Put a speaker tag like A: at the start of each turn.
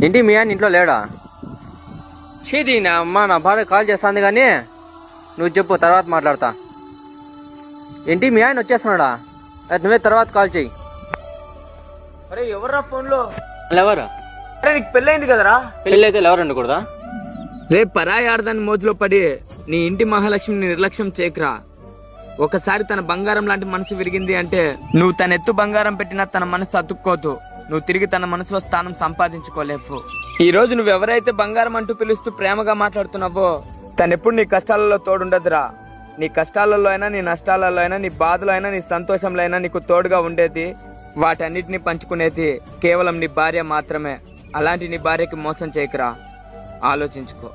A: ఏంటి మీ ఆయన ఇంట్లో లేడా? చీది నా అమ్మ, నా భార్య కాల్ చేస్తాంది కానీ నువ్వు చెప్పు, తర్వాత మాట్లాడతా. ఏంటి మీ ఆయన వచ్చేస్తున్నాడా? అది నువ్వే తర్వాత కాల్ చెయ్యి.
B: అరే ఎవర్రా ఫోన్లో?
A: ఎవరు?
B: అరే నీకు పెళ్ళైంది కదరా?
A: పెళ్ళి అయితే ఎవరు ఉండకూడదా?
B: రేపు పరాయి ఆడదాని మోజులో పడి నీ ఇంటి మహాలక్ష్మిని నిర్లక్ష్యం చేయకురా. ఒకసారి తన బంగారం లాంటి మనసు విరిగింది అంటే నువ్వు తన ఎత్తు బంగారం పెట్టినా తన మనసు అతుక్కోదు. నువ్వు తిరిగి తన మనసులో స్థానం సంపాదించుకోలేవు. ఈ రోజు నువ్వెవరైతే బంగారం అంటూ పిలుస్తూ ప్రేమగా మాట్లాడుతున్నావో తనెప్పుడు నీ కష్టాలలో తోడుండదురా. నీ కష్టాలలో అయినా, నీ నష్టాలలో అయినా, నీ బాధలో అయినా, నీ సంతోషంలో అయినా నీకు తోడుగా ఉండేది, వాటన్నిటిని పంచుకునేది కేవలం నీ భార్య మాత్రమే. అలాంటి నీ భార్యకి మోసం చేయకురా. ఆలోచించుకో.